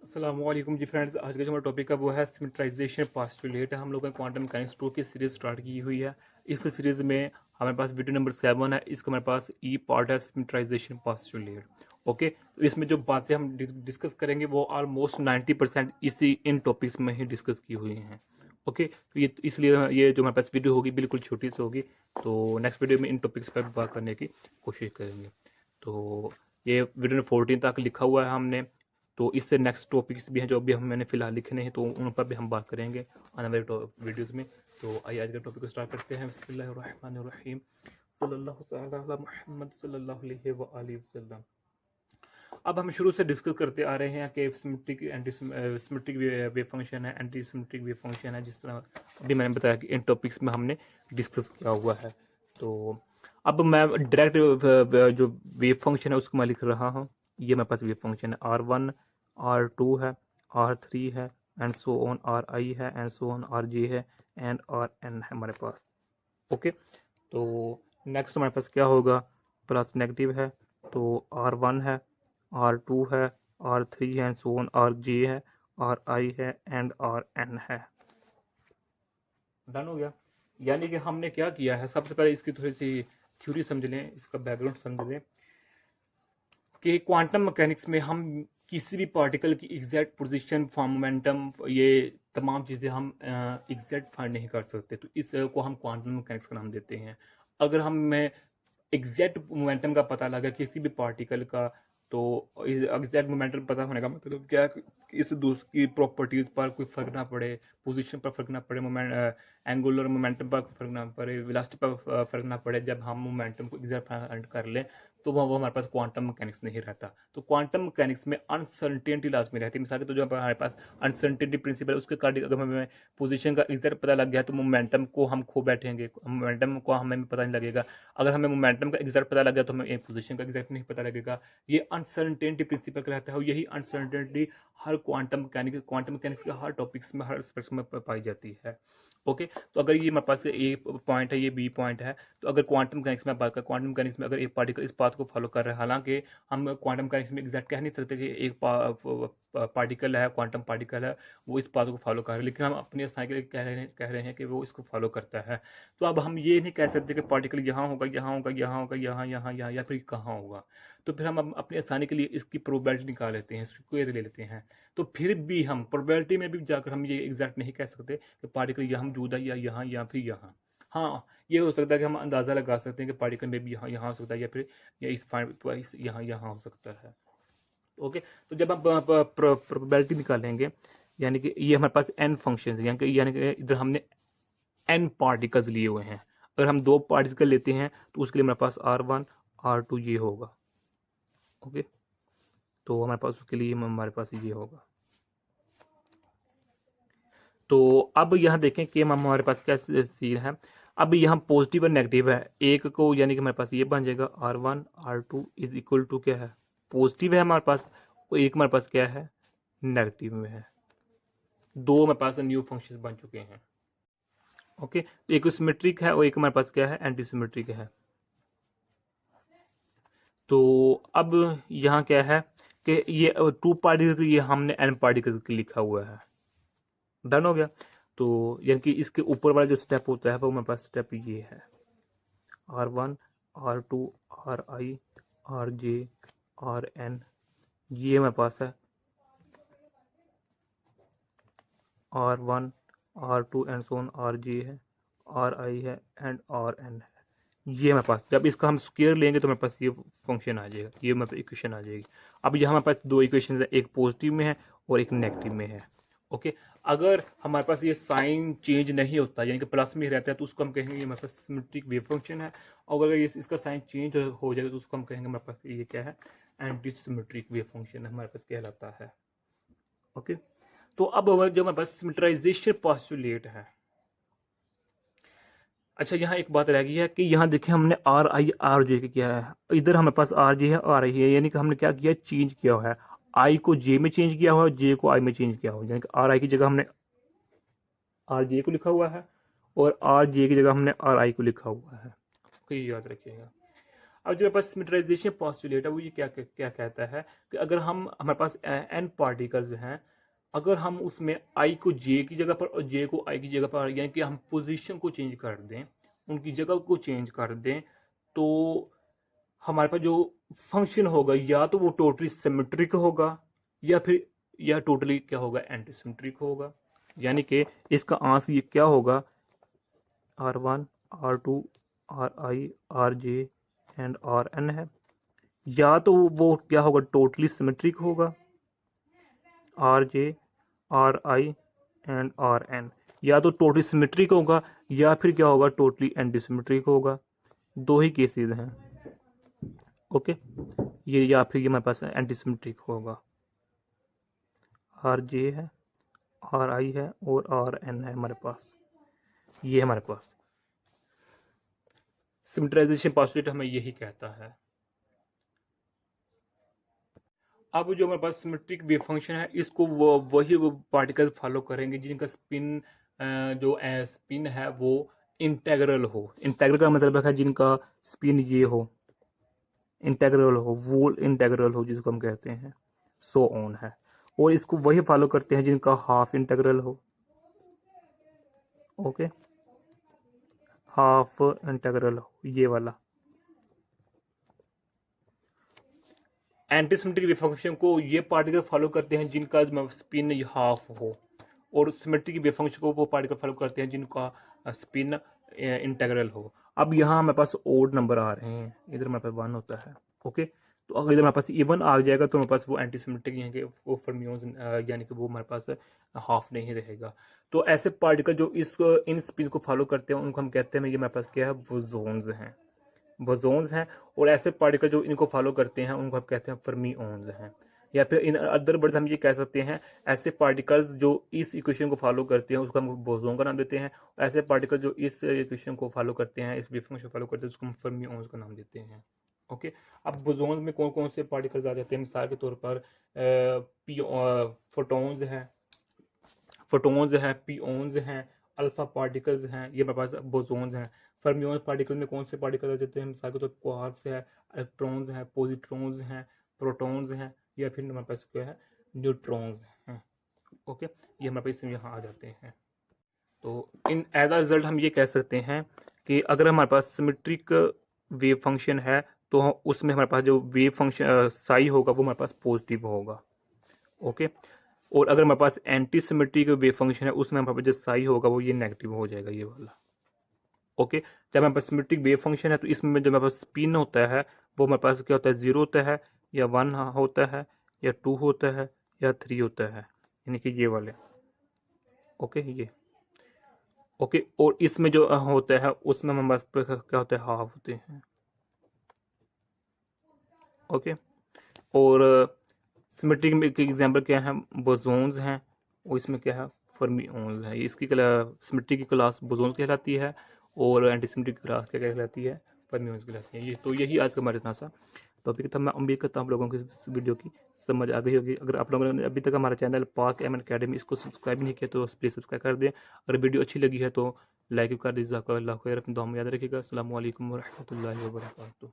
अस्सलामुअलैकुम जी फ्रेंड्स। आज का जो हमारा टॉपिक है वो है सिमेट्राइजेशन पास्टुलेट है। हम लोगों ने क्वांटम मैकेनिक्स 2 की सीरीज स्टार्ट की हुई है। इस सीरीज में हमारे पास वीडियो नंबर 7 है। इसका हमारे पास ई पार्ट है सिमेट्राइजेशन पास्टुलेट। ओके, तो इसमें जो बातें हम डिस्कस करेंगे वो ऑलमोस्ट 90% इसी इन टॉपिक्स में ही डिस्कस की हुई हैं। ओके, तो ये इसलिए ये जो हमारे पास वीडियो होगी बिल्कुल छोटी सी होगी। तो नेक्स्ट वीडियो में इन टॉपिक्स पर बात करने की कोशिश करेंगे। तो ये वीडियो 14 तक लिखा हुआ है हमने। तो इससे नेक्स्ट टॉपिक्स भी हैं जो अभी हम मैंने फिलहाल लिखने हैं, तो उन पर भी हम बात करेंगे आने वाले वीडियोज़ में। तो आइए आज का टॉपिक को स्टार्ट करते हैं। बिस्मिल्लाहिर्रहमानिर्रहीम। सल्लल्लाहु तआला अला मुहम्मद सल्लल्लाहु अलैहि व आलिहि वसल्लम। अब हम शुरू से डिस्कस करते आ रहे हैं कि symmetric anti symmetric wave function है, एंटी सिमेट्रिक वेव फंक्शन है। जिस तरह अभी मैंने बताया कि इन टॉपिक्स में हमने डिस्कस किया हुआ है। तो अब मैं डायरेक्ट जो वेव फंक्शन है उसको मैं लिख रहा हूँ। ये मेरे पास वेव फंक्शन है, R1 R2 है, R3 है, एंड सो ऑन, RI है, एंड सो ऑन, RJ है, एंड RN है हमारे पास। ओके, तो नेक्स्ट हमारे पास क्या होगा, प्लस नेगेटिव है तो R1 है, R2 है, R3 है, एंड सो ऑन, RJ है, RI है, एंड RN है। डन हो गया। यानी कि हमने क्या किया है, सबसे पहले इसकी थोड़ी सी थ्योरी समझ लें, इसका बैकग्राउंड समझ लें कि क्वांटम मैकेनिक्स में हम किसी भी पार्टिकल की एग्जैक्ट पोजीशन, फॉर्म, मोमेंटम, ये तमाम चीज़ें हम एग्जैक्ट फाइंड नहीं कर सकते। तो इस को हम क्वांटम मैकेनिक्स का नाम देते हैं। अगर हमें एग्जैक्ट मोमेंटम का पता लगा किसी भी पार्टिकल का, तो एग्जैक्ट मोमेंटम पता होने का मतलब क्या है कि इस दूसरी प्रॉपर्टीज पर कोई फर्क ना पड़े, पोजीशन पर फर्क ना पड़े, मोमेंट एंगुलर मोमेंटम पर फर्क ना पड़े, वेलोसिटी पर फर्क ना पड़े। जब हम मोमेंटम को एग्जैक्ट फाइंड कर लें तो वो हमारे पास क्वांटम मैकेनिक्स नहीं रहता। तो क्वांटम मैकेनिक्स में अनसर्टेनिटी लाजमी रहती है। मिसाल के तो जो हमारे पास अनसर्टेनिटी प्रिंसिपल है उसके कार्डिक अगर हमें पोजीशन का एग्जैक्ट पता लग गया तो मोमेंटम को हम खो बैठेंगे, मोमेंटम को हमें पता नहीं लगेगा। अगर हमें मोमेंटम का एग्जैक्ट पता लग गया तो हमें एक पोजीशन का एग्जैक्ट नहीं पता लगेगा। ये अनसर्टेनिटी प्रिंसिपल कहलाता है, और यही अनसर्टेनिटी हर क्वांटम मैकेनिक्स के हर टॉपिक्स में, हर एस्पेक्ट्स में पाई जाती है। ओके, तो अगर ये मेरे पास ए पॉइंट है, ये बी पॉइंट है, तो अगर क्वांटम मैकेनिक्स में बात करें, क्वांटम मैकेनिक्स में अगर एक पार्टिकल इस पाथ को फॉलो कर रहा है, हालांकि हम क्वांटम मैकेनिक्स में एग्जैक्ट कह नहीं सकते कि एक पार्टिकल है, क्वांटम पार्टिकल है, वो इस पाथ को फॉलो कर रहा है, लेकिन हम अपनी आसानी के लिए कह रहे हैं कि वो इसको फॉलो करता है। तो अब हम ये नहीं कह सकते कि पार्टिकल यहाँ होगा, यहाँ होगा, यहाँ होगा, यहाँ यहाँ यहाँ या फिर कहाँ होगा। तो फिर हम अपनी आसानी के लिए इसकी प्रोबेबिलिटी निकाल लेते हैं, स्क्वायर ले लेते हैं। तो फिर भी हम प्रोबेबिलिटी में भी जाकर हम ये एग्जैक्ट नहीं कह सकते कि पार्टिकल यहाँ मौजूद है या यहाँ या फिर यहाँ। हाँ, ये हो सकता है कि हम अंदाज़ा लगा सकते हैं कि पार्टिकल में भी यहाँ यहाँ हो सकता है, या फिर या इस यहाँ यहाँ हो सकता है। ओके, तो जब हम प्रोबेबिलिटी निकालेंगे, यानी कि ये हमारे पास एन फंक्शन है, यानी कि इधर हमने एन पार्टिकल्स लिए हुए हैं। अगर हम दो पार्टिकल लेते हैं तो उसके लिए हमारे पास R1 R2 ये होगा। ओके, तो हमारे पास उसके लिए हमारे पास ये होगा। तो अब यहाँ देखें कि हमारे पास क्या सीन है। अब यहाँ पॉजिटिव और नेगेटिव है एक को, यानी कि हमारे पास ये बन जाएगा R1 R2 is equal to क्या है, पॉजिटिव है हमारे पास, और एक हमारे पास क्या है, नेगेटिव में है। दो हमारे पास न्यू फंक्शंस बन चुके हैं। ओके, तो एक सिमेट्रिक है और एक हमारे पास क्या है, एंटी सिमेट्रिक है। तो अब यहाँ क्या है कि ये टू पार्टिकल्स, ये हमने एन पार्टिकल्स के लिखा हुआ है। डन हो गया। तो यानी कि इसके ऊपर वाला जो स्टेप होता है वो मेरे पास स्टेप ये है, R1 R2 RI RJ RN, ये मेरे पास है R1 R2 and so on, RJ है, RI है, एंड RN है। ये मेरे पास जब इसका हम स्क्वायर लेंगे तो मेरे पास ये फंक्शन आ जाएगा, ये मेरे पास इक्वेशन आ जाएगी। अब यहाँ हमारे पास दो इक्वेशन है, एक पॉजिटिव में है और एक नेगेटिव में है। ओके, अगर हमारे पास ये साइन चेंज नहीं होता, यानी कि प्लस में ही रहता है, तो उसको हम कहेंगे ये हमारे पास सिमेट्रिक वेव फंक्शन है। और अगर ये इसका साइन चेंज हो जाएगा तो उसको हम कहेंगे हमारे पास ये क्या है, एंटी सिमेट्रिक वेव फंक्शन हमारे पास कहलाता है। ओके, तो अब जब हमारे पास सिमेट्राइजेशन पोस्टुलेट है। अच्छा, यहाँ एक बात रह गई है कि यहाँ देखें हमने RI RJ का किया है, इधर हमारे पास RJ है RI है, यानी कि हमने क्या किया, चेंज किया हुआ है। I को J में चेंज किया हुआ है और J को I में चेंज किया हुआ है, यानी कि RI की जगह हमने RJ को लिखा हुआ है और RJ की जगह हमने RI को लिखा हुआ है। ओके, ये याद रखिएगा। अब जो मेरे पास सिमेट्राइजेशन पॉस्टुलेट है वो ये क्या क्या कहता है कि अगर हम हमारे पास n पार्टिकल्स हैं, अगर हम उसमें i को j की जगह पर और j को i की जगह पर, यानी कि हम पोजीशन को चेंज कर दें, उनकी जगह को चेंज कर दें, तो हमारे पास जो फंक्शन होगा या तो वो टोटली सिमेट्रिक होगा या टोटली क्या होगा, एंटी सिमेट्रिक होगा। यानी कि इसका आंसर ये क्या होगा, R1 R2 Ri Rj and Rn है। या तो वो क्या होगा, टोटली सिमेट्रिक होगा, Rj Ri एंड Rn, या तो टोटली सिमेट्रिक होगा या फिर क्या होगा, टोटली एंटी सिमेट्रिक होगा। दो ही केसेस हैं। ओके, ये या फिर ये हमारे पास एंटी सिमेट्रिक होगा। Rj है, Ri है और Rn है हमारे पास, ये हमारे पास सिमेट्राइजेशन पॉस्टुलेट हमें यही कहता है। अब जो हमारे पास सिमेट्रिक वेव फंक्शन है, इसको वही पार्टिकल फॉलो करेंगे जिनका स्पिन जो स्पिन है वो इंटेग्रल हो। इंटेग्रल का मतलब है जिनका स्पिन ये हो, इंटेग्रल हो, वोल इंटेग्रल हो जिसको हम कहते हैं, सो ऑन है। और इसको वही फॉलो करते हैं जिनका हाफ इंटेग्रल हो। ओके, हाफ इंटेग्रल हो ये वाला। एंटी सिमेट्रिक वेव फंक्शन को ये पार्टिकल फॉलो करते हैं जिनका स्पिन हाफ हो, और सिमेट्रिक वेव फंक्शन को वो पार्टिकल फॉलो करते हैं जिनका स्पिन इंटेग्रल हो। अब यहाँ हमारे पास ओड नंबर आ रहे हैं, इधर हमारे पास 1 होता है। ओके, तो अगर इधर हमारे पास इवन आ जाएगा तो हमारे पास वो एंटी सिमेट्रिक यानी कि वो फर्मियोन्स यानी कि वो हमारे पास हाफ नहीं रहेगा। तो ऐसे पार्टिकल जो इन स्पिन को फॉलो करते हैं उनको हम कहते हैं ये हमारे पास क्या है, बोसोन्स हैं, बोसोन्स हैं। और ऐसे पार्टिकल जो इनको फॉलो करते हैं उनको हम कहते हैं फर्मियोन्स हैं। या फिर इन अदर वर्ड्स हम ये कह सकते हैं, ऐसे पार्टिकल्स जो इस इक्वेशन को फॉलो करते हैं उसको हम बोसोन का नाम देते हैं, ऐसे पार्टिकल जो इस इक्वेशन को फॉलो करते हैं, इस वेव फंक्शन को फॉलो करते हैं, उसको हम फर्मियोन्स का नाम देते हैं। ओके, अब बोसोन्स में कौन कौन से पार्टिकल्स आ जाते हैं, मिसाल के तौर पर फोटोन्स हैं, पियोन्स हैं, अल्फा पार्टिकल्स हैं, ये हमारे पास बोसोन्स हैं। फर्मियोन पार्टिकल में कौन से पार्टिकल आ जाते हैं, मिसाल के तौर पर क्वार्क्स है, इलेक्ट्रॉन्स हैं, पॉजिट्रॉन्स हैं, प्रोटॉन्स हैं, या फिर हमारे पास क्या है, न्यूट्रॉन्स हैं। ओके, ये हमारे पास यहाँ आ जाते हैं। तो इन एज अ रिजल्ट हम ये कह सकते हैं कि अगर हमारे पास सिमेट्रिक वेव फंक्शन है तो उसमें हमारे पास जो वेव फंक्शन साई होगा वो हमारे पास पॉजिटिव होगा। ओके, और अगर हमारे पास एंटी सिमेट्रिक वेव फंक्शन है उसमें हमारे पास जो साई होगा वो ये नेगेटिव हो जाएगा, ये वाला। ओके, जब हमारे पास सिमेट्रिक वेव फंक्शन है तो इसमें जब हमारे पास स्पिन होता है वो हमारे पास क्या होता है, 0 होता है या 1 होता है या 2 होता है या 3 होता है, यानी कि ये वाले। ओके, ये ओके, और इसमें जो होता है उसमें हमारे पास क्या होता है, हाफ होते हैं। ओके, और सिमेट्रिक में के एग्जांपल क्या है, बोसोन्स हैं, और इसमें क्या है, फर्मियोन्स है। इसकी सिमेट्रिक की क्लास बोसोन्स कहलाती है और एंटी सिमेट्रिक की क्लास क्या कहलाती है, फर्मियोन्स कहलाती है। ये तो यही आज का हमारे इतना सा टॉपिक था। मैं उम्मीद करता हूँ आप लोगों को इस वीडियो की समझ आ गई होगी। अगर आप लोगों ने अभी तक हमारा चैनल पाक एम अकेडमी इसको सब्सक्राइब नहीं किया तो प्लीज़ सब्सक्राइब कर दें। अगर वीडियो अच्छी लगी है तो लाइक कर दीजिए। अल्लाह खैर, अपनी दुआ में याद रखिएगा। अस्सलाम वालेकुम व रहमतुल्लाहि व बरकातुहू।